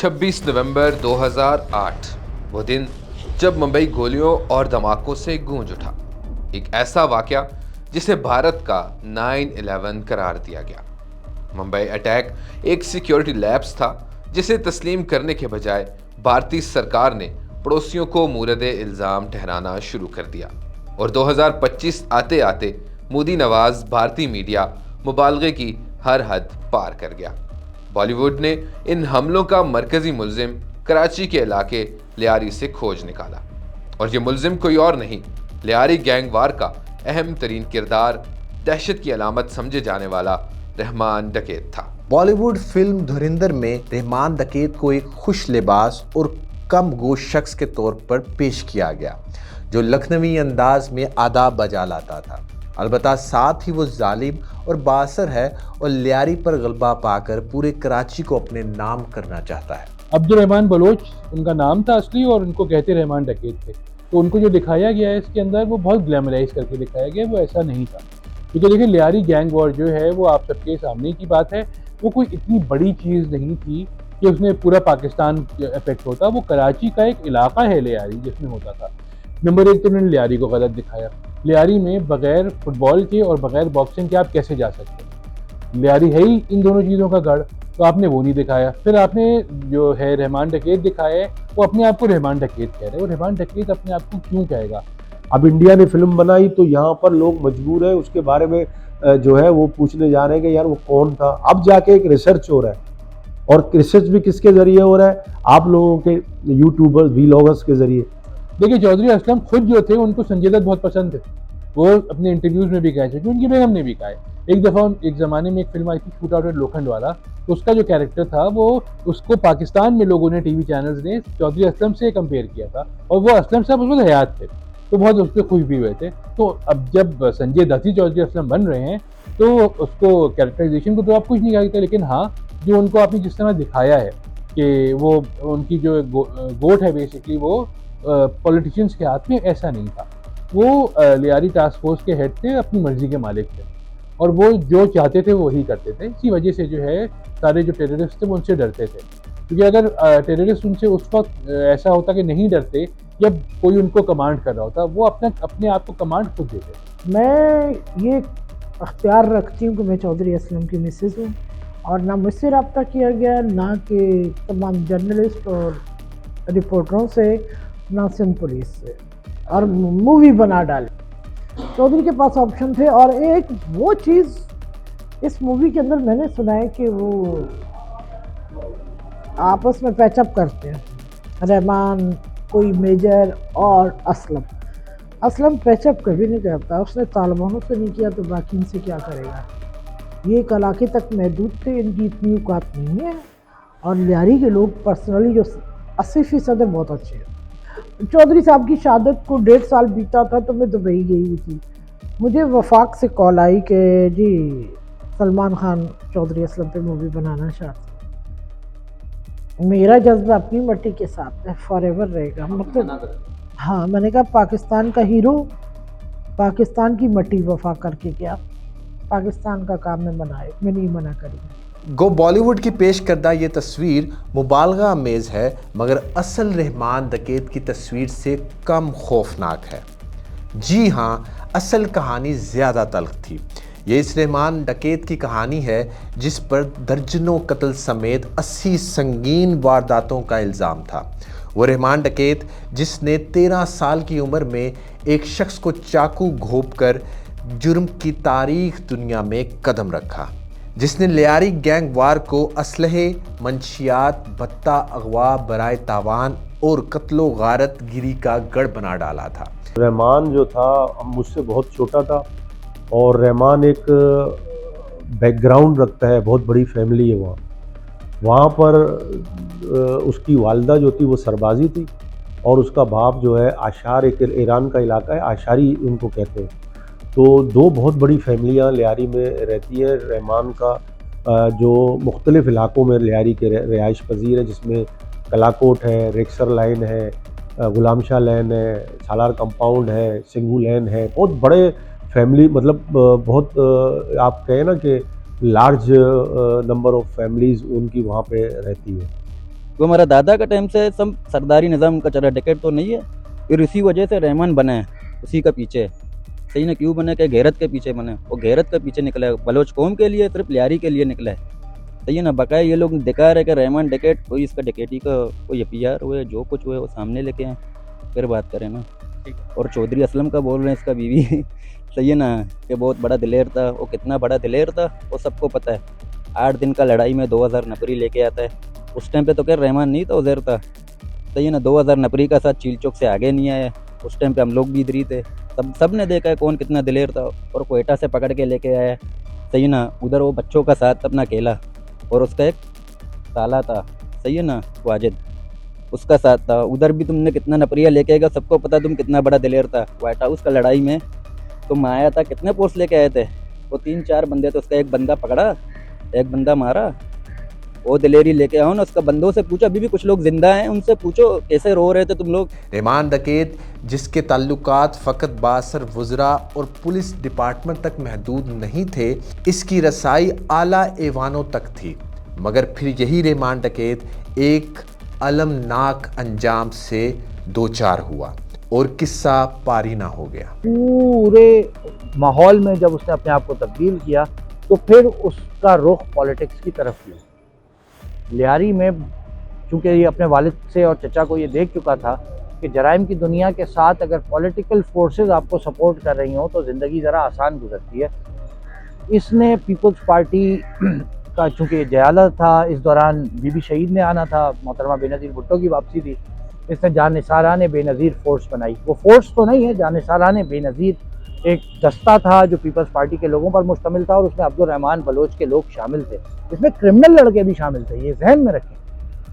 26 नवंबर 2008 वो दिन जब मुंबई गोलियों और धमाकों से गूंज उठा। एक ऐसा वाकया जिसे भारत का 9/11 करार दिया गया। मुंबई अटैक एक सिक्योरिटी लैप्स था जिसे तस्लीम करने के बजाय भारतीय सरकार ने पड़ोसियों को मूरदे इल्जाम ठहराना शुरू कर दिया और 2025 आते आते मोदी नवाज भारतीय मीडिया मुबालगे की हर हद पार कर गया। बॉलीवुड ने इन हमलों का मरकजी मुल्जिम कराची के इलाके लियारी से खोज निकाला और ये मुल्जिम कोई और नहीं, लियारी गैंग वार का अहम तरीन किरदार, दहशत की अलामत समझे जाने वाला रहमान डकैत था। बॉलीवुड फिल्म धुरंधर में रहमान डकैत को एक खुश लिबास और कम गोश शख्स के तौर पर पेश किया गया जो लखनवी अंदाज में आदाब बजा लाता था। अलबत्ता साथ ही वो जालिम और बासर है और लियारी पर गलबा पाकर पूरे कराची को अपने नाम करना चाहता है। अब्दुर्रहमान बलोच उनका नाम था असली और उनको कहते रहमान डकैत थे। तो उनको जो दिखाया गया है इसके अंदर वो बहुत ग्लैमराइज करके दिखाया गया, वो ऐसा नहीं था। क्योंकि देखिए लियारी गैंग वॉर जो है वो आप सबके सामने की बात है, वो कोई इतनी बड़ी चीज़ नहीं थी कि उसमें पूरा पाकिस्तान इफेक्ट होता। वो कराची का एक इलाका है लियारी जिसमें होता था। नंबर एक तो उन्होंने लियारी को गलत दिखाया। लियारी में बगैर फुटबॉल के और बगैर बॉक्सिंग के आप कैसे जा सकते हैं? लियारी है ही इन दोनों चीज़ों का गढ़, तो आपने वो नहीं दिखाया। फिर आपने जो है रहमान डकैत दिखाया है, वो अपने आप को रहमान डकैत कह रहे हैं। वो रहमान डकैत अपने आप को क्यों कहेगा? अब इंडिया ने फिल्म बनाई तो यहाँ पर लोग मजबूर है उसके बारे में जो है वो पूछने जा रहे हैं कि यार वो कौन था। अब जाके एक रिसर्च हो रहा है और रिसर्च भी किसके जरिए हो रहा है? आप लोगों के यूट्यूबर्स वीलॉगर्स के जरिए। देखिए चौधरी असलम खुद जो थे उनको संजय दत्त बहुत पसंद थे, वो अपने इंटरव्यूज में भी कहे थे, उनकी बेगम ने भी कहा है। एक दफ़ा एक ज़माने में एक फिल्म आई थी शूट आउट एट लोखंडवाला, तो उसका जो कैरेक्टर था वो उसको पाकिस्तान में लोगों ने टीवी चैनल्स ने चौधरी असलम से कंपेयर किया था और वो असलम साहब उस वक्त हयात थे, तो बहुत उस पर खुश भी हुए थे। तो अब जब संजय दत्त ही चौधरी असलम बन रहे हैं तो उसको कैरेक्टराइजेशन को तो आप कुछ नहीं कह सकते, लेकिन हाँ जो उनको आपने जिस तरह दिखाया है कि वो उनकी जो गोट है बेसिकली वो पॉलिटिशियंस के हाथ में, ऐसा नहीं था। वो लियारी टास्क फोर्स के हेड थे, अपनी मर्जी के मालिक थे और वो जो चाहते थे वो वही करते थे। इसी वजह से जो है सारे जो टेररिस्ट थे वो उनसे डरते थे, क्योंकि अगर टेररिस्ट उनसे उस वक्त ऐसा होता कि नहीं डरते जब कोई उनको कमांड कर रहा होता, वो अपने आप को कमांड खुद देते। मैं ये अख्तियार रखती हूँ कि मैं चौधरी असलम की मिसेज़ हूँ और ना मुझसे रब्ता किया गया, ना कि तमाम जर्नलिस्ट और रिपोर्टरों से, ना सिंध पुलिस से, और मूवी बना डाली। चौधरी के पास ऑप्शन थे और एक वो चीज़ इस मूवी के अंदर मैंने सुना है कि वो आपस में पैचअप करते हैं, रहमान, कोई मेजर और असलम पैचअप कभी नहीं करता। उसने तालिबानों से नहीं किया तो बाकी इनसे क्या करेगा? ये एक इलाके तक महदूद थे, इनकी इतनी औकात नहीं है। और लियारी के लोग पर्सनली जो 80% है बहुत अच्छे हैं। चौधरी साहब की शहादत को 1.5 साल बीता था तो मैं दुबई गई हुई थी। मुझे वफाक से कॉल आई कि जी सलमान खान चौधरी असलम पे मूवी बनाना चाहते। मेरा जज्बा अपनी मट्टी के साथ है, फॉरएवर रहेगा। मतलब हाँ, मैंने कहा पाकिस्तान का हीरो पाकिस्तान की मट्टी वफा करके क्या, पाकिस्तान का काम में बनाए, मैं नहीं मना करूँगी। गो बॉलीवुड की पेश करदा ये तस्वीर मुबालगा अमेज़ है, मगर असल रहमान डकैत की तस्वीर से कम खौफनाक है। जी हाँ, असल कहानी ज़्यादा तल्ख थी। ये इस रहमान डकैत की कहानी है जिस पर दर्जनों कत्ल समेत 80 संगीन वारदातों का इल्ज़ाम था। वो रहमान डकैत जिसने 13 साल की उम्र में एक शख्स को चाकू घोंपकर जुर्म की तारीख दुनिया में कदम रखा, जिसने लियारी गैंग वार को असलहे, मंशियात, भत्ता, अगवा, बराए तावान और कत्लो गारत गिरी का गढ़ बना डाला था। रहमान जो था मुझसे बहुत छोटा था और रहमान एक बैकग्राउंड रखता है, बहुत बड़ी फैमिली है वहाँ पर उसकी वालदा जो थी वो सरबाजी थी और उसका बाप जो है आशार, एक ईरान का इलाका है, आशारी उनको कहते हैं। तो दो बहुत बड़ी फैमिलियाँ लियारी में रहती है। रहमान का जो मुख्तलिफ़ इलाकों में लियारी के रिहाइश पजीर है, जिसमें कलाकोट है, रेक्सर लाइन है, गुलाम शाह लैन है, सालार कंपाउंड है, सिंघू लैन है। बहुत बड़े फैमिली, मतलब बहुत आप कहें ना कि लार्ज नंबर ऑफ फैमिलीज़ उनकी वहाँ पे रहती है। वो हमारा दादा का टाइम से सब सरदारी निज़ाम का चला, डकैत तो नहीं है। फिर इसी वजह से रहमान बना है, उसी का पीछे सही ना, क्यों बना कि गैरत के पीछे बना है। वो गैरत के पीछे निकला है, बलोच कौम के लिए, सिर्फ लियारी के लिए निकला है, सही है ना। बकाया ये लोग दिखा रहे कि रहमान डकैत, कोई इसका डकैती का कोई एफआईआर हुए, जो कुछ हुए वो सामने लेके आए, फिर बात करें ना। और चौधरी असलम का बोल रहे हैं, इसका बीवी सही है ना, कि बहुत बड़ा दिलेर था। वो कितना बड़ा दिलेर था वो सबको पता है। 8 दिन का लड़ाई में 2000 नफरी लेके आता है। उस टाइम पे तो क्या रहमान नहीं था, उज़ैर था, सही है ना। 2000 नफरी का साथ चील चौक से आगे नहीं आया। उस टाइम पे हम लोग भी इधर ही थे, सब ने देखा है कौन कितना दिलेर था। और कोयटा से पकड़ के लेके आया, सही ना। उधर वो बच्चों का साथ अपना अकेला, और उसका एक साला था, सही है ना, वाजिद, उसका साथ था। उधर भी तुमने कितना नफरिया लेके आएगा, सबको पता तुम कितना बड़ा दिलेर था। व्हाइट हाउस का लड़ाई में तुम आया था, कितने पोस्ट लेके आए थे? वो 3-4 बंदे थे, उसका एक बंदा पकड़ा, एक बंदा मारा। वो दिलेरी लेके आओ ना, उसका बंदों से पूछो, अभी भी कुछ लोग जिंदा हैं, उनसे पूछो कैसे रो रहे थे तुम लोग। रहमान डकैत, जिसके ताल्लुकात फ़कत बासर वज़रा और पुलिस डिपार्टमेंट तक महदूद नहीं थे, इसकी रसाई आला ऐवानों तक थी। मगर फिर यही रहमान डकैत एक अलमनाक अंजाम से दो चार हुआ और किस्सा पारी ना हो गया। पूरे माहौल में जब उसने अपने आप को तब्दील किया तो फिर उसका रुख पॉलिटिक्स की तरफ हुआ। लियारी में चूँकि ये अपने वालिद से और चचा को ये देख चुका था कि जराइम की दुनिया के साथ अगर पॉलिटिकल फोर्सेस आपको सपोर्ट कर रही हों तो ज़िंदगी ज़रा आसान गुजरती है। इसने पीपल्स पार्टी का, चूँकि जयालत था, इस दौरान बीबी शहीद ने आना था, मोहतरमा बेनज़ीर भुट्टो की वापसी थी, इसने जानिसाराने बेनज़ीर फोर्स बनाई। वो फोर्स तो नहीं है, जानिसाराने बेनज़ीर एक दस्ता था जो पीपल्स पार्टी के लोगों पर मुश्तमिल था और उसमें अब्दुर्रहमान बलोच के लोग शामिल थे। इसमें क्रिमिनल लड़के भी शामिल थे, ये जहन में रखें।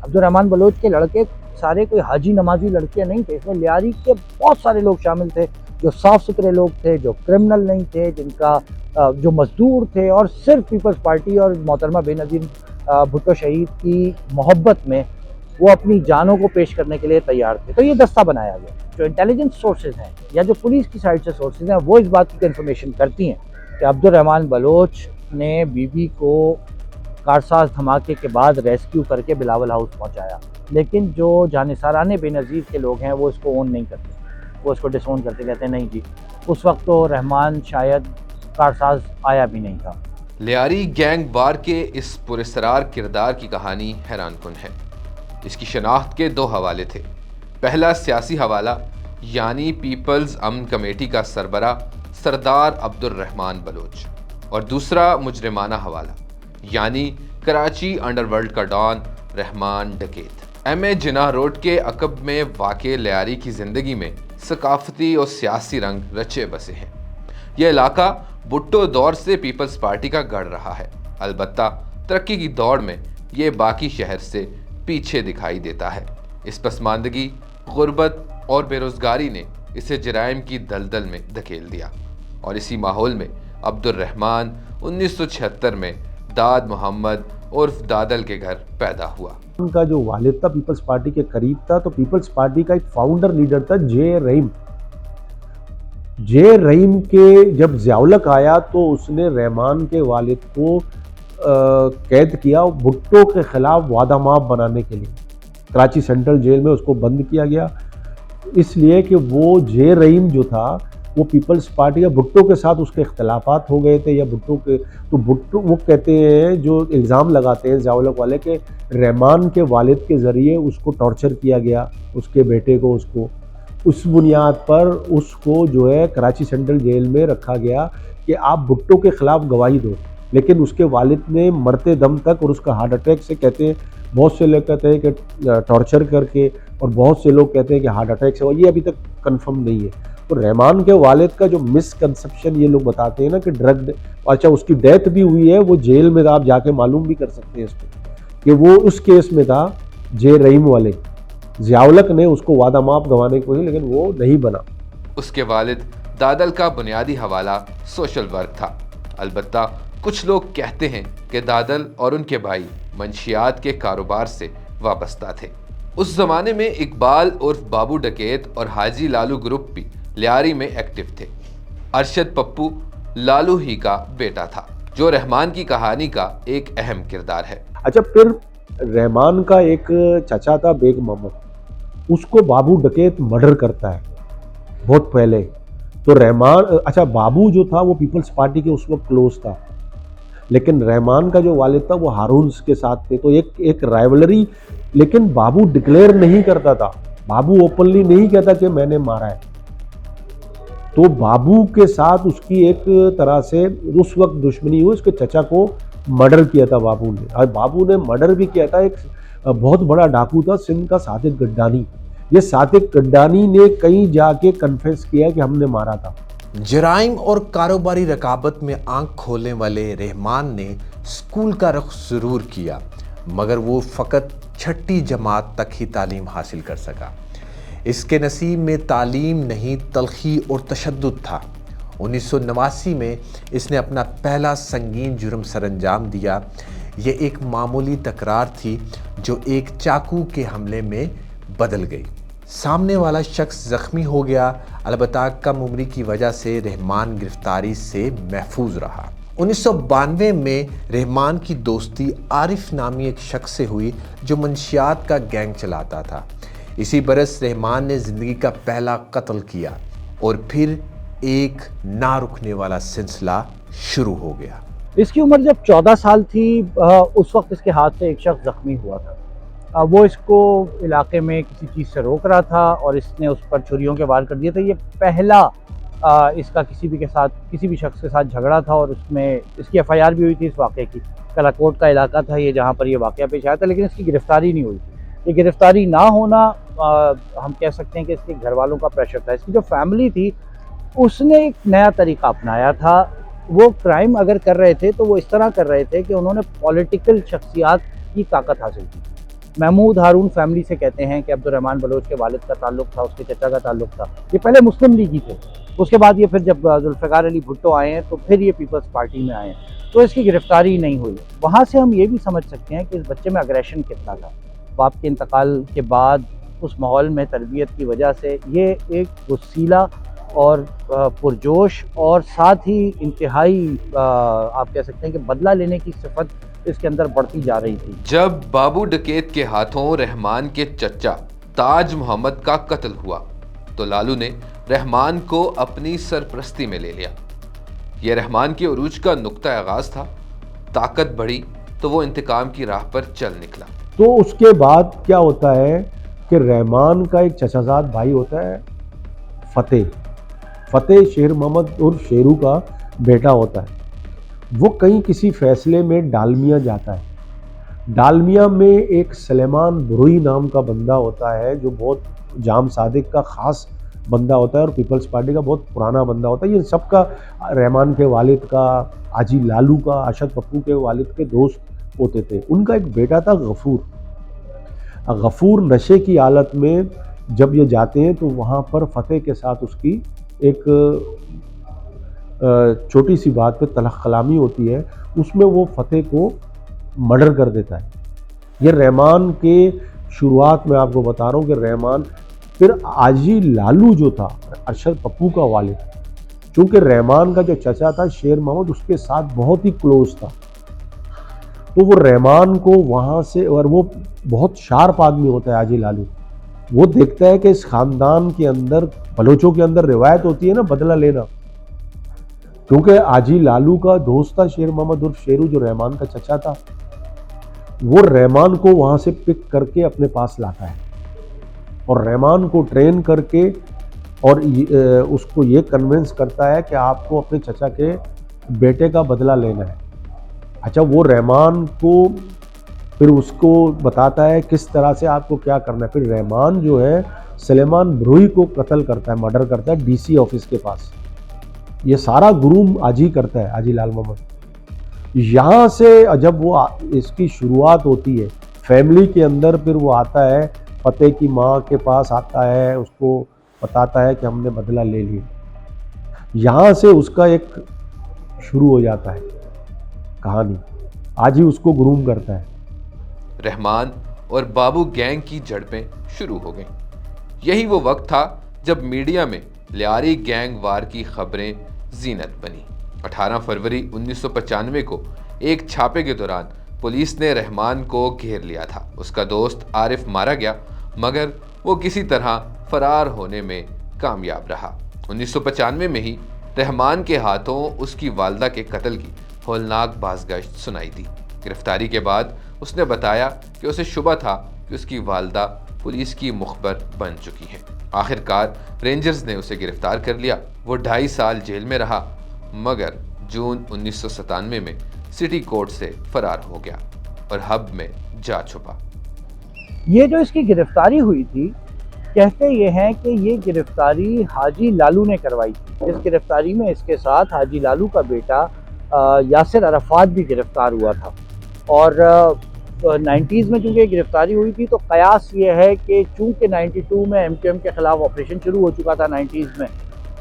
अब्दुर्रहमान बलोच के लड़के सारे कोई हाजी नमाजी लड़के नहीं थे, इसमें लियारी के बहुत सारे लोग शामिल थे जो साफ़ सुथरे लोग थे, जो क्रिमिनल नहीं थे, जिनका जो मजदूर थे और सिर्फ पीपल्स पार्टी और मोहतरमा बेनज़ीर भुट्टो शहीद की मोहब्बत में वो अपनी जानों को पेश करने के लिए तैयार थे। तो ये दस्ता बनाया गया। जो इंटेलिजेंस सोर्सेज हैं या जो पुलिस की साइड से सोर्सेज हैं वो इस बात की इन्फॉर्मेशन करती हैं कि अब्दुर्रहमान बलोच ने बीबी को कारसाज धमाके के बाद रेस्क्यू करके बिलावल हाउस पहुंचाया। लेकिन जो जानिसाराने बेनज़ीर के लोग हैं वो इसको ओन नहीं करते, वो इसको डिसोन करते, कहते हैं नहीं जी, उस वक्त तो रहमान शायद कारसाज आया भी नहीं था। लियारी गैंग वार के इस पुरस्कार किरदार की कहानी हैरानकुन है। इसकी शनाख्त के 2 हवाले थे। पहला सियासी हवाला यानी पीपल्स अमन कमेटी का सरबरा सरदार अब्दुर्रहमान बलोच, और दूसरा मुजरिमाना हवाला यानी कराची अंडरवर्ल्ड का डॉन रहमान डकैत। एम.ए. जिन्ना रोड के अकब में वाक़े लियारी की ज़िंदगी में सकाफती और सियासी रंग रचे बसे हैं। यह इलाका भुट्टो दौर से पीपल्स पार्टी का गढ़ रहा है, अलबत्ता तरक्की की दौड़ में ये बाकी शहर से पीछे दिखाई देता है। इस पसमानदगी, गुर्बत और बेरोज़गारी ने इसे जराइम की दलदल में धकेल दिया, और इसी माहौल में अब्दुर्रहमान 1976 में दाद मोहम्मद उर्फ दादल के घर पैदा हुआ। उनका जो वालिद था पीपल्स पार्टी के करीब था, तो पीपल्स पार्टी का एक फाउंडर लीडर था जे रहीम। जे रहीम के जब ज़ियाउलक आया तो उसने रहमान के वालिद को कैद किया भुट्टो के ख़िलाफ़ वादा माफ़ बनाने के लिए। कराची सेंट्रल जेल में उसको बंद किया गया, इसलिए कि वो जे रहीम जो था वो पीपल्स पार्टी या भुट्टो के साथ उसके इख्तलाफात हो गए थे, या भुट्टो के, तो भुट्टो वो कहते हैं, जो इल्ज़ाम लगाते हैं ज़ियाउलक वाले के रहमान के वालिद के ज़रिए उसको टॉर्चर किया गया, उसके बेटे को, उसको उस बुनियाद पर उसको जो है कराची सेंट्रल जेल में रखा गया कि आप भुट्टो के ख़िलाफ़ गवाही दो। लेकिन उसके वालिद ने मरते दम तक, और उसका हार्ट अटैक से, कहते हैं बहुत से लोग कहते हैं कि टॉर्चर करके, और बहुत से लोग कहते हैं कि हार्ट अटैक से, और ये अभी तक कंफर्म नहीं है। तो रहमान के वालिद का जो मिसकंसेप्शन ये लोग बताते हैं ना कि ड्रग, अच्छा उसकी डेथ भी हुई है, वो जेल में था, आप जाके मालूम भी कर सकते हैं इसको कि वो उस केस में था जे रहीम वाले। ज़ियाउलक ने उसको वादा माफ़ गंवाने की कोशिश, लेकिन वो नहीं बना। उसके वालिद दादल का बुनियादी हवाला सोशल वर्क था। अलबत्ता कुछ लोग कहते हैं कि दादल और उनके भाई मंशियात के कारोबार से वाबस्ता थे। उस जमाने में इकबाल उर्फ बाबू डकैत और हाजी लालू ग्रुप भी लियारी में एक्टिव थे। अरशद पप्पू लालू ही का बेटा था, जो रहमान की कहानी का एक अहम किरदार है। अच्छा, फिर रहमान का एक चचा था बेग मोहम्मद, उसको बाबू डकैत मर्डर करता है बहुत पहले। तो रहमान, अच्छा बाबू जो था वो पीपल्स पार्टी के उस वक्त क्लोज था, लेकिन रहमान का जो वालिद था वो हारून के साथ थे, तो एक राइवलरी, लेकिन बाबू डिक्लेयर नहीं करता था, बाबू ओपनली नहीं कहता कि मैंने मारा है। तो बाबू के साथ उसकी एक तरह से उस वक्त दुश्मनी हुई, उसके चचा को मर्डर किया था बाबू ने, और बाबू ने मर्डर भी किया था। एक बहुत बड़ा डाकू था सिंध का सादिक गड्डानी, ये सादिक गड्डानी ने कहीं जाके कन्फेस किया कि हमने मारा था। जराइम और कारोबारी रकाबत में आंख खोलने वाले रहमान ने स्कूल का रुख ज़रूर किया, मगर वो फ़कत छठी जमात तक ही तालीम हासिल कर सका। इसके नसीब में तालीम नहीं, तलखी और तशद्दुद था। 1989 में इसने अपना पहला संगीन जुर्म सरअंजाम दिया। ये एक मामूली तकरार थी जो एक चाकू के हमले में बदल गई। सामने वाला शख्स ज़ख्मी हो गया, अलबत्ता कम उम्री की वजह से रहमान गिरफ्तारी से महफूज रहा। 1992 में रहमान की दोस्ती आरिफ नामी एक शख्स से हुई जो मंशियात का गैंग चलाता था। इसी बरस रहमान ने ज़िंदगी का पहला कत्ल किया और फिर एक ना रुकने वाला सिलसिला शुरू हो गया। इसकी उम्र जब 14 साल थी, उस वक्त इसके हाथ से एक शख्स ज़ख्मी हुआ था। वो इसको इलाके में किसी चीज़ से रोक रहा था और इसने उस पर छुरियों के वार कर दिए थे। ये पहला इसका किसी भी शख्स के साथ झगड़ा था और उसमें इसकी FIR भी हुई थी इस वाक़े की। कलाकोट का इलाका था ये जहाँ पर ये वाक़या पेश आया था, लेकिन इसकी गिरफ़्तारी नहीं हुई थी। ये गिरफ़्तारी ना होना हम कह सकते हैं कि इसके घर वालों का प्रेशर था। इसकी जो फैमिली थी उसने एक नया तरीका अपनाया था। वो क्राइम अगर कर रहे थे तो वो इस तरह कर रहे थे कि उन्होंने पॉलिटिकल शख्सियात की ताकत हासिल की। महमूद हारून फैमिली से कहते हैं कि अब्दुर्रहमान बलोच के वालिद का ताल्लुक था, उसके चचा का ताल्लुक था। ये पहले मुस्लिम लीगी थे, उसके बाद ये फिर जब जुल्फ़िकार अली भुट्टो आए हैं तो फिर ये पीपल्स पार्टी में आए हैं, तो इसकी गिरफ्तारी नहीं हुई। वहाँ से हम ये भी समझ सकते हैं कि इस बच्चे में अग्रेशन कितना था। बाप के इंतकाल के बाद उस माहौल में तरबियत की वजह से ये एक वसीला और पुरजोश और साथ ही इंतहाई आप कह सकते हैं कि बदला लेने की सिफत इसके अंदर बढ़ती जा रही थी। जब बाबू डकैत के हाथों रहमान के चचा ताज मोहम्मद का कत्ल हुआ तो लालू ने रहमान को अपनी सरपरस्ती में ले लिया। यह रहमान के उरूज का नुक्ता आगाज था। ताकत बढ़ी तो वो इंतकाम की राह पर चल निकला। तो उसके बाद क्या होता है कि रहमान का एक चचाजाद भाई होता है फतेह शेर मोहम्मद उर्फ शेरू का बेटा होता है। वो कहीं किसी फैसले में डालमिया जाता है। डालमिया में एक सलेमान बुरुई नाम का बंदा होता है जो बहुत जाम सादिक का ख़ास बंदा होता है और पीपल्स पार्टी का बहुत पुराना बंदा होता है। ये सबका रहमान के वालिद का, हाजी लालू का, अरशद पप्पू के वालिद के दोस्त होते थे। उनका एक बेटा था गफूर नशे की हालत में जब ये जाते हैं तो वहाँ पर फतेह के साथ उसकी एक छोटी सी बात पे तलख कलामी होती है, उसमें वो फतेह को मर्डर कर देता है। ये रहमान के शुरुआत में आपको बता रहा हूँ कि रहमान फिर हाजी लालू जो था अरशद पप्पू का वालिद, चूँकि रहमान का जो चचा था शेर मोहम्मद उसके साथ बहुत ही क्लोज था, तो वो रहमान को वहाँ से, और वो बहुत शार्प आदमी होता है हाजी लालू, वो देखता है कि इस ख़ानदान के अंदर, बलोचों के अंदर रिवायत होती है ना बदला लेना, क्योंकि हाजी लालू का दोस्त था शेर मोहम्मद उर्फ शेरू जो रहमान का चचा था। वो रहमान को वहाँ से पिक करके अपने पास लाता है और रहमान को ट्रेन करके और उसको ये कन्विंस करता है कि आपको अपने चचा के बेटे का बदला लेना है। अच्छा, वो रहमान को फिर उसको बताता है किस तरह से आपको क्या करना है। फिर रहमान जो है सलेमान बुरुई को कत्ल करता है, मर्डर करता है DC ऑफिस के पास। ये सारा गुरूम हाजी करता है, हाजी लाल मोहम्मद। यहाँ से जब वो इसकी शुरुआत होती है फैमिली के अंदर, फिर वो आता है फतेह की माँ के पास आता है, उसको बताता है कि हमने बदला ले लिया। यहाँ से उसका एक शुरू हो जाता है कहानी। आज ही उसको गुरूम करता है। रहमान और बाबू गैंग की झड़पें शुरू हो गईं। यही वो वक्त था जब मीडिया में लियारी गैंग वार की खबरें जीनत बनी। 18 फरवरी 1995 को एक छापे के दौरान पुलिस ने रहमान को घेर लिया था। उसका दोस्त आरिफ मारा गया, मगर वो किसी तरह फरार होने में कामयाब रहा। 1995 में ही रहमान के हाथों उसकी वालदा के कत्ल की होलनाक बाज़गश्त सुनाई दी। गिरफ्तारी के बाद उसने बताया कि उसे शुबा था कि उसकी वालदा पुलिस की मुखबर बन चुकी है। आखिरकार रेंजर्स ने उसे गिरफ्तार कर लिया। वो 2.5 साल जेल में रहा, मगर जून 1997 में सिटी कोर्ट से फरार हो गया और हब में जा छुपा। ये जो इसकी गिरफ्तारी हुई थी, कहते ये हैं कि ये गिरफ्तारी हाजी लालू ने करवाई थी। इस गिरफ्तारी में इसके साथ हाजी लालू का बेटा यासिर अराफात भी गिरफ्तार हुआ था। और 90s में चूँकि गिरफ्तारी हुई थी तो कयास ये है कि चूँकि 92 में MQM के ख़िलाफ़ ऑपरेशन शुरू हो चुका था 90s में,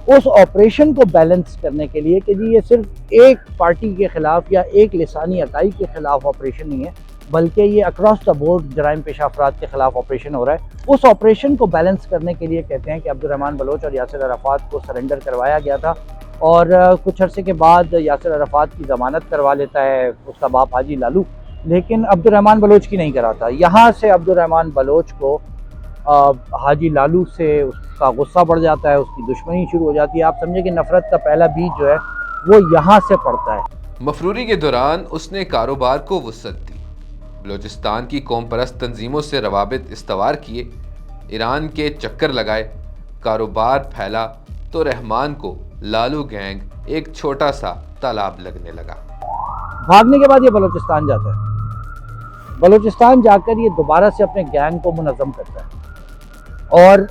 उस ऑपरेशन को बैलेंस करने के लिए कि जी ये सिर्फ एक पार्टी के ख़िलाफ़ या एक लिसानी अकाई के ख़िलाफ़ ऑपरेशन नहीं है, बल्कि ये अक्रॉस द बोर्ड जराइम पेशा अफराद के ख़िलाफ़ ऑपरेशन हो रहा है। उस ऑपरेशन को बैलेंस करने के लिए कहते हैं कि अब्दुर्रहमान बलोच और यासिर अराफात को सरेंडर करवाया गया था। और कुछ अरसे के बाद यासिर अराफात की ज़मानत करवा लेता है उसका बाप हाजी लालू, लेकिन अब्दुर्रहमान बलोच की नहीं कराता। यहाँ से अब्दुर्रहमान बलोच को हाजी लालू से उसका गुस्सा बढ़ जाता है, उसकी दुश्मनी शुरू हो जाती है। आप समझे कि नफ़रत का पहला बीज जो है वो यहाँ से पड़ता है। मफरूरी के दौरान उसने कारोबार को वुसअत दी, बलोचिस्तान की कौम परस्त तंजीमों से रवाबित इस्तवार किए, ईरान के चक्कर लगाए, कारोबार फैला तो रहमान को लालू गैंग एक छोटा सा तालाब लगने लगा। भागने के बाद ये बलोचिस्तान जाता है। बलोचिस्तान जाकर ये दोबारा से अपने गैंग को मुनज़्ज़म करता है और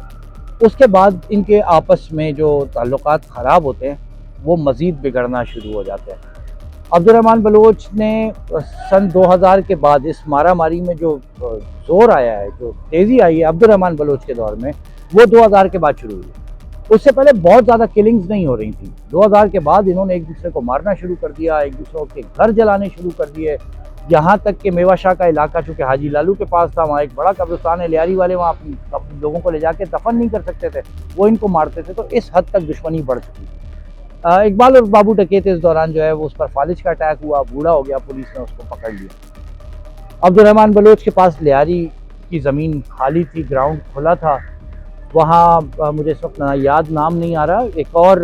उसके बाद इनके आपस में जो ताल्लुकात ख़राब होते हैं वो मज़ीद बिगड़ना शुरू हो जाते हैं। अब्दुर्रहमान बलोच ने सन 2000 के बाद इस मारा मारी में जो जोर आया है, जो तेज़ी आई है अब्दुर्रहमान बलोच के दौर में, वो 2000 के बाद शुरू हुई। उससे पहले बहुत ज़्यादा किलिंग्स नहीं हो रही थी। 2000 के बाद इन्होंने एक दूसरे को मारना शुरू कर दिया, एक दूसरे के घर जलाने शुरू कर दिए। यहाँ तक कि मेवा शाह का इलाका चूँकि हाजी लालू के पास था, वहाँ एक बड़ा कब्रिस्तान है, लियारी वाले वहाँ अपने लोगों को ले जाके दफन नहीं कर सकते थे, वो इनको मारते थे। तो इस हद तक दुश्मनी बढ़ चुकी। इकबाल और बाबू डकैत इस दौरान जो है वो उस पर फालिज का अटैक हुआ, बूढ़ा हो गया, पुलिस ने उसको पकड़ लिया। अब्दुर्रहमान बलोच के पास लियारी की ज़मीन खाली थी, ग्राउंड खुला था। वहाँ मुझे इस वक्त याद नाम नहीं आ रहा, एक और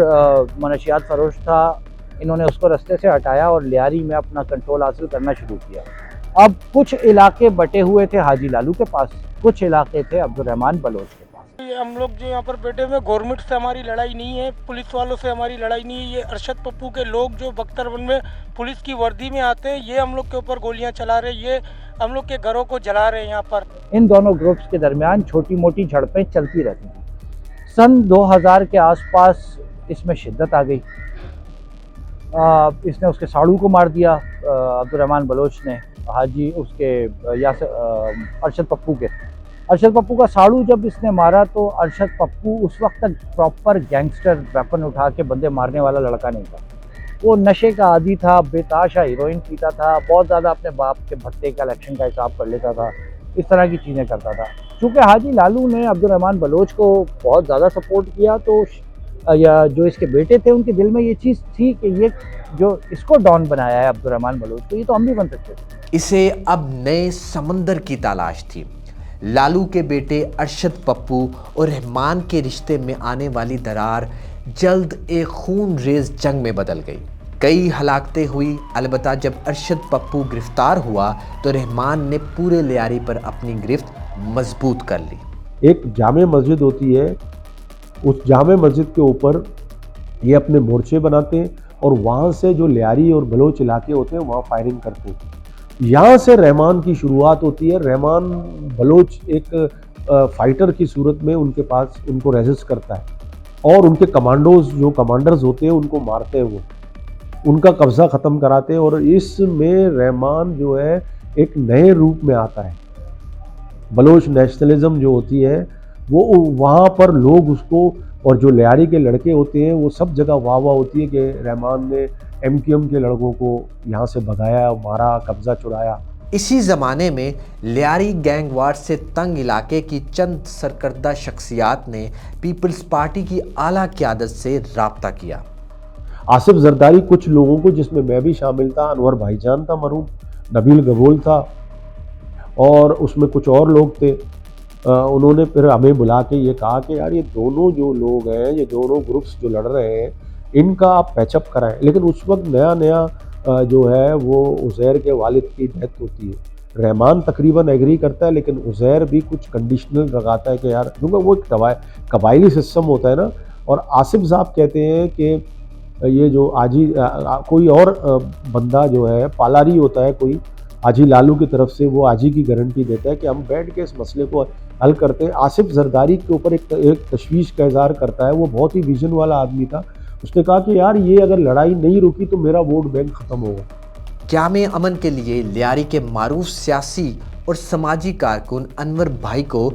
मनशियात फरोश था, इन्होंने उसको रास्ते से हटाया और लियारी में अपना कंट्रोल हासिल करना शुरू किया। अब कुछ इलाके बटे हुए थे हाजी लालू के पास, कुछ इलाके थे अब्दुर्रहमान बलोच के पास। हम लोग जो यहाँ पर बैठे हुए, गवर्नमेंट से हमारी लड़ाई नहीं है, पुलिस वालों से हमारी लड़ाई नहीं है। ये अरशद पप्पू के लोग जो बख्तरबंद में पुलिस की वर्दी में आते हैं, ये हम लोग के ऊपर गोलियाँ चला रहे, ये हम लोग के घरों को जला रहे हैं। यहाँ पर इन दोनों ग्रुप्स के दरमियान छोटी मोटी झड़पें चलती रहती थी। सन 2000 के आसपास इसमें शिद्दत आ गई। इसने उसके साड़ू को मार दिया, अब्दुर्रहमान बलोच ने, हाजी उसके अरशद पप्पू का साड़ू जब इसने मारा तो अरशद पप्पू उस वक्त तक प्रॉपर गैंगस्टर वेपन उठा के बंदे मारने वाला लड़का नहीं था। वो नशे का आदी था, बेताशा हीरोइन पीता था, बहुत ज़्यादा अपने बाप के भत्ते का इलेक्शन का हिसाब कर लेता था, इस तरह की चीज़ें करता था। चूँकि हाजी लालू ने अब्दुर्रहमान बलोच को बहुत ज़्यादा सपोर्ट किया तो या जो इसके बेटे थे उनके दिल में ये चीज़ थी कि ये जो इसको डॉन बनाया है अब्दुर्रहमान बलोच, तो ये तो हम भी बन सकते थे। इसे अब नए समंदर की तलाश थी। लालू के बेटे अरशद पप्पू और रहमान के रिश्ते में आने वाली दरार जल्द एक खून रेज जंग में बदल गई। कई हलाकतें हुई, अलबत्ता जब अरशद पप्पू गिरफ्तार हुआ तो रहमान ने पूरे लियारी पर अपनी गिरफ्त मजबूत कर ली। एक जामे मस्जिद होती है, उस जामे मस्जिद के ऊपर ये अपने मोर्चे बनाते हैं और वहाँ से जो लियारी और बलोच इलाके होते हैं वहाँ फायरिंग करते हैं। यहाँ से रहमान की शुरुआत होती है। रहमान बलोच एक फाइटर की सूरत में उनके पास उनको रेजिस्ट करता है और उनके कमांडर्स होते हैं उनको मारते हैं, वो उनका कब्ज़ा ख़त्म कराते हैं और इसमें रहमान जो है एक नए रूप में आता है। बलोच नेशनलिज्म जो होती है वो वहाँ पर लोग उसको, और जो लियारी के लड़के होते हैं वो सब जगह वाह होती है कि रहमान ने MQM के लड़कों को यहाँ से भगाया, मारा, कब्जा चुराया। इसी ज़माने में लियारी गैंग वार से तंग इलाके की चंद सरकर्दा शख्सियात ने पीपल्स पार्टी की आला क़यादत से राब्ता किया। आसिफ जरदारी कुछ लोगों को, जिसमें मैं भी शामिल था, अनवर भाईजान था मरहूम, नबील गबोल था और उसमें कुछ और लोग थे। उन्होंने फिर हमें बुला के ये कहा कि यार ये दोनों जो लोग हैं, ये दोनों ग्रुप्स जो लड़ रहे हैं, इनका आप पैचअप कराएं। लेकिन उस वक्त नया नया जो है वो उज़ैर के वालिद की डेथ होती है। रहमान तकरीबन एग्री करता है, लेकिन उज़ैर भी कुछ कंडीशनल लगाता है कि यार, क्योंकि वो एक कबायली सिस्टम होता है ना। और आसिफ साहब कहते हैं कि ये जो आजी कोई और बंदा जो है पालारी होता है कोई आजी लालू की तरफ से, वो आजी की गारंटी देता है कि हम बैठ के इस मसले को हल करते हैं। आसिफ जरदारी के ऊपर एक तशवीश का इज़हार करता है। वो बहुत ही विजन वाला आदमी था। उसने कहा कि यार ये अगर लड़ाई नहीं रुकी तो मेरा वोट बैंक ख़त्म होगा। क़याम अमन के लिए लियारी के मारूफ सियासी और समाजी कारकुन अनवर भाई को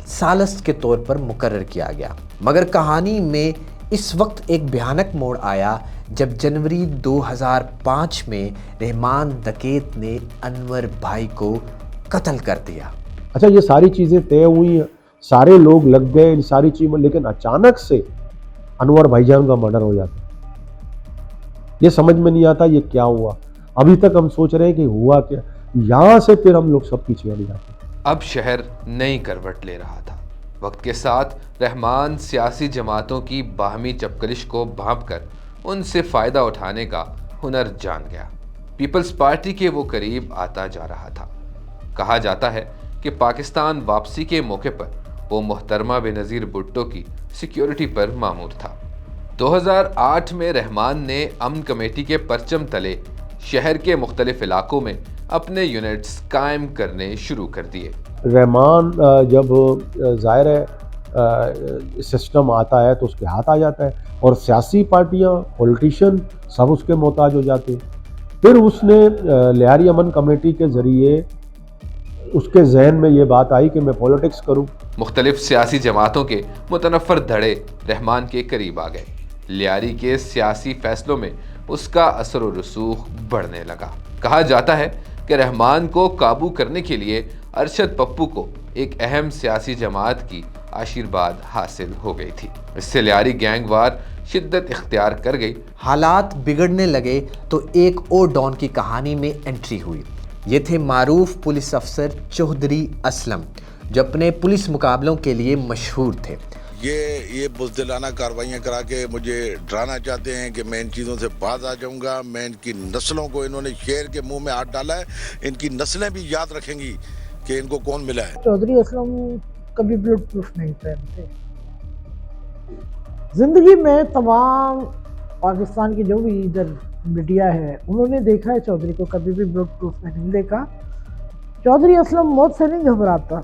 सालस के तौर पर मुकर्रर किया गया। मगर कहानी में इस वक्त एक भयानक मोड़ आया जब जनवरी 2005 में रहमान डकैत ने अनवर भाई को कत्ल कर दिया। अच्छा, ये सारी चीज़ें तय हुई, सारे लोग लग गए इन सारी चीज़ों में, लेकिन अचानक से अनवर भाईजान का मर्डर हो जाता। ये समझ में नहीं आता ये क्या हुआ। अभी तक हम सोच रहे हैं कि हुआ क्या। यहाँ से फिर हम लोग सब पीछे हट जाते। अब शहर नई करवट ले रहा था। वक्त के साथ रहमान सियासी जमातों की बाहमी चपकलिश को भांपकर उनसे फ़ायदा उठाने का हुनर जान गया। पीपल्स पार्टी के वो करीब आता जा रहा था। कहा जाता है कि पाकिस्तान वापसी के मौके पर वो मोहतरमा बेनज़ीर भुट्टो की सिक्योरिटी पर मामूर था। 2008 में रहमान ने अमन कमेटी के परचम तले शहर के मुख्तलिफ इलाकों में अपने यूनिट्स कायम करने शुरू कर दिए। रहमान जब ज़ाहिर है सिस्टम आता है तो उसके हाथ आ जाता है, और सियासी पार्टियां, पॉलिटिशियन सब उसके मोहताज हो जाते हैं। फिर उसने लियारी अमन कमेटी के ज़रिए उसके जहन में ये बात आई कि मैं पॉलिटिक्स करूं। मुख्तलिफ सियासी जमातों के मुतनफ़र धड़े रहमान के करीब आ गए। लियारी के सियासी फैसलों में उसका असर और रसूख बढ़ने लगा। कहा जाता है कि रहमान को काबू करने के लिए अरशद पप्पू को एक अहम सियासी जमात की आशीर्वाद हासिल हो गई थी। इससे लियारी गैंगवार शिद्दत इख्तियार कर गई। हालात बिगड़ने लगे तो एक और डॉन की कहानी में एंट्री हुई। ये थे मारूफ पुलिस अफसर चौधरी असलम, जो अपने पुलिस मुकाबलों के लिए मशहूर थे। ये बुज़दिलाना कार्रवाइयाँ करा के मुझे डराना चाहते हैं कि मैं इन चीज़ों से बाज आ जाऊंगा। मैं इनकी नस्लों को, इन्होंने शेर के मुंह में हाथ डाला है, इनकी नस्लें भी याद रखेंगी कि इनको कौन मिला है। चौधरी असलम कभी ब्लड प्रूफ नहीं पहनते। जिंदगी में तमाम पाकिस्तान की जो भी इधर मीडिया है उन्होंने देखा है चौधरी को, कभी भी ब्लड प्रूफ में नहीं देखा। चौधरी असलम मौत से नहीं घबराता।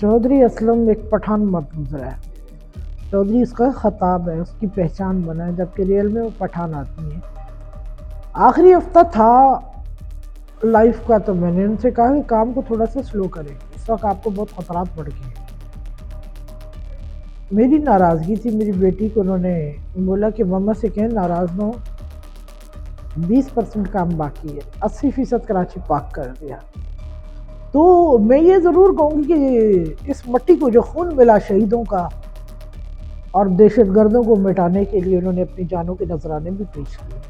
चौधरी असलम एक पठान मत गुजरा है। चौधरी उसका खताब है, उसकी पहचान बना है, जबकि रियल में वो पठान आदमी है। आखिरी हफ्ता था लाइफ का, तो मैंने उनसे कहा कि काम को थोड़ा सा स्लो करें, इस वक्त आपको बहुत खतरात बढ़ गए हैं। मेरी नाराज़गी थी मेरी बेटी को, उन्होंने बोला कि मम्मा से कहें नाराज़ ना हो, 20% काम बाकी है, 80% कराची पाक कर दिया। तो मैं ये ज़रूर कहूँगी कि इस मट्टी को जो खून मिला शहीदों का और दहशतगर्दों को मिटाने के लिए उन्होंने अपनी जानों के नजराने भी पेश किए।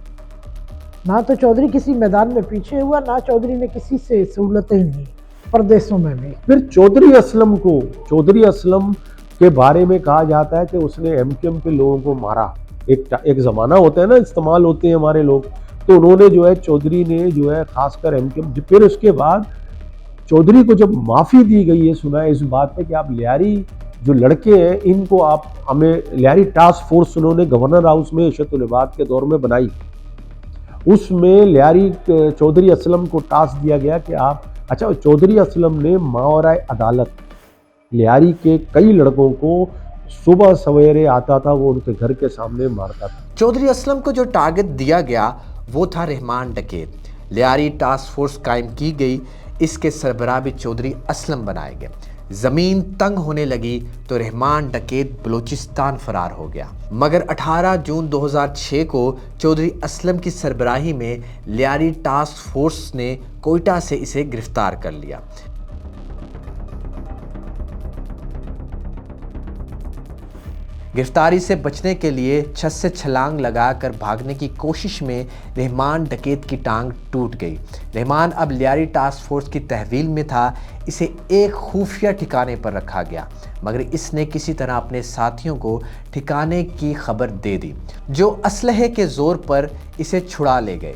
ना तो चौधरी किसी मैदान में पीछे हुआ, ना चौधरी ने किसी से सहूलतें ली परदेशों में भी। फिर चौधरी असलम के बारे में कहा जाता है कि उसने एमकेएम के लोगों को मारा। एक ज़माना होता है ना, इस्तेमाल होते हैं हमारे लोग, तो उन्होंने जो है चौधरी ने जो है खासकर एमकेएम। फिर उसके बाद चौधरी को जब माफ़ी दी गई है, सुना है इस बात पे कि आप लियारी जो लड़के हैं इनको आप हमें, लियारी टास्क फोर्स उन्होंने गवर्नर हाउस में इशरतुल इबाद के दौर में बनाई। उसमें लियारी चौधरी असलम को टास्क दिया गया कि आप, अच्छा, चौधरी असलम ने मावराए अदालत लियारी के कई लड़कों को सुबह सवेरे आता था, वो उनके घर के सामने मारता था। चौधरी असलम को जो टारगेट दिया गया वो था रहमान डकैत। लियारी टास्क फोर्स कायम की गई, इसके सरबराह भी चौधरी असलम बनाए गए। ज़मीन तंग होने लगी तो रहमान डकैत बलूचिस्तान फरार हो गया। मगर 18 जून 2006 को चौधरी असलम की सरबराही में लियारी टास्क फोर्स ने कोयटा से इसे गिरफ्तार कर लिया। गिरफ्तारी से बचने के लिए छत से छलांग लगाकर भागने की कोशिश में रहमान डकैत की टांग टूट गई। रहमान अब लियारी टास्क फोर्स की तहवील में था। इसे एक खुफिया ठिकाने पर रखा गया, मगर इसने किसी तरह अपने साथियों को ठिकाने की खबर दे दी, जो असलहे के जोर पर इसे छुड़ा ले गए।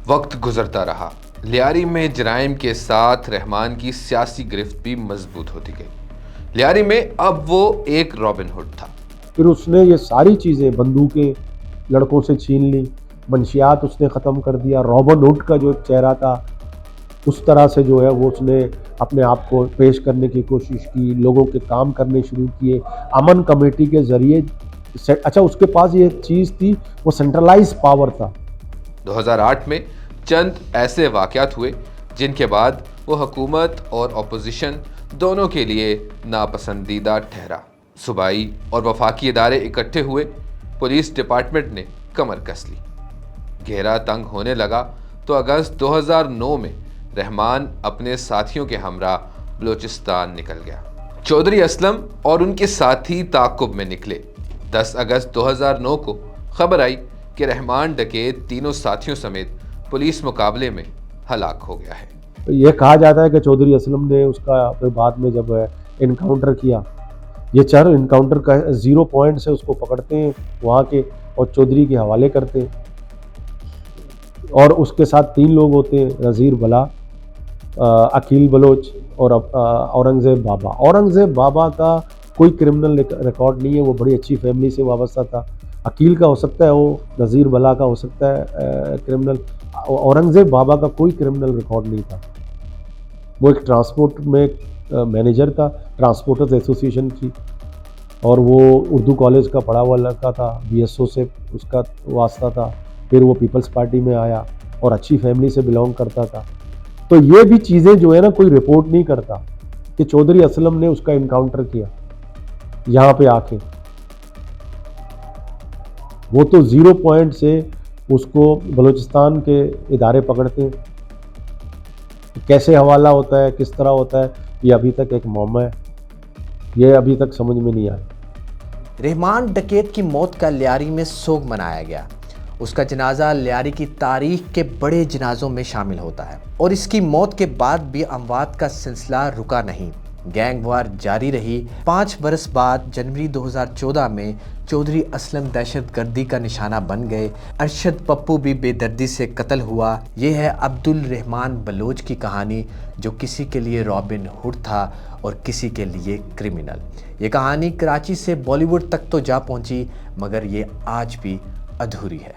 वक्त गुजरता रहा। लियारी में जराइम के साथ रहमान की सियासी गिरफ्त भी मजबूत होती गई। लियारी में अब वो एक रॉबिन हुड था। फिर उसने ये सारी चीज़ें, बंदूकें लड़कों से छीन ली, मंशियात उसने ख़त्म कर दिया। रॉबिन हुड का जो एक चेहरा था, उस तरह से जो है वो उसने अपने आप को पेश करने की कोशिश की, लोगों के काम करने शुरू किए अमन कमेटी के ज़रिए। अच्छा, उसके पास ये चीज़ थी, वो सेंट्रलाइज पावर था। 2008 में चंद ऐसे वाक़यात हुए जिनके बाद वो हुकूमत और अपोजिशन दोनों के लिए नापसंदीदा ठहरा। सूबाई और वफाकी इदारे इकट्ठे हुए, पुलिस डिपार्टमेंट ने कमर कस ली। घेरा तंग होने लगा तो अगस्त 2009 में रहमान अपने साथियों के हमरा बलोचिस्तान निकल गया। चौधरी असलम और उनके साथी ताक़ुब में निकले। 10 अगस्त 2009 को खबर आई कि रहमान डकैत तीनों साथियों समेत पुलिस मुकाबले में हलाक हो गया है। ये कहा जाता है कि चौधरी असलम ने उसका फिर बाद में जब इनकाउंटर किया, ये चार इनकाउंटर का 0 पॉइंट से उसको पकड़ते हैं वहाँ के और चौधरी के हवाले करते हैं। और उसके साथ 3 लोग होते हैं, नज़ीर बला, अकील बलोच और औरंगज़ेब बाबा। औरंगज़ेब बाबा का कोई क्रिमिनल रिकॉर्ड नहीं है, वो बड़ी अच्छी फैमिली से वाबस्ता था। अकील का हो सकता है, वो नज़ीर बला का हो सकता है क्रिमिनल। औरंगज़ेब बाबा का कोई क्रिमिनल रिकॉर्ड नहीं था। वो एक ट्रांसपोर्ट में मैनेजर था, ट्रांसपोर्टर्स एसोसिएशन की, और वो उर्दू कॉलेज का पढ़ा हुआ लड़का था, BSO से उसका वास्ता था। फिर वो पीपल्स पार्टी में आया और अच्छी फैमिली से बिलोंग करता था। तो ये भी चीज़ें जो है ना, कोई रिपोर्ट नहीं करता कि चौधरी असलम ने उसका इनकाउंटर किया यहाँ पे आके। वो तो 0 पॉइंट से उसको बलूचिस्तान के इदारे पकड़ते हैं। कैसे हवाला होता है, किस तरह होता है, ये अभी तक एक मौमा है, ये अभी तक समझ में नहीं आया। रहमान डकैत की मौत का लियारी में सोग मनाया गया। उसका जनाजा लियारी की तारीख के बड़े जनाजों में शामिल होता है और इसकी मौत के बाद भी अमवात का सिलसिला रुका नहीं। गैंग वार जारी रही। 5 बरस बाद जनवरी 2014 में चौधरी असलम दहशतगर्दी का निशाना बन गए। अरशद पप्पू भी बेदर्दी से कत्ल हुआ। ये है अब्दुल रहमान बलोच की कहानी, जो किसी के लिए रॉबिन हुड था और किसी के लिए क्रिमिनल। ये कहानी कराची से बॉलीवुड तक तो जा पहुंची, मगर ये आज भी अधूरी है।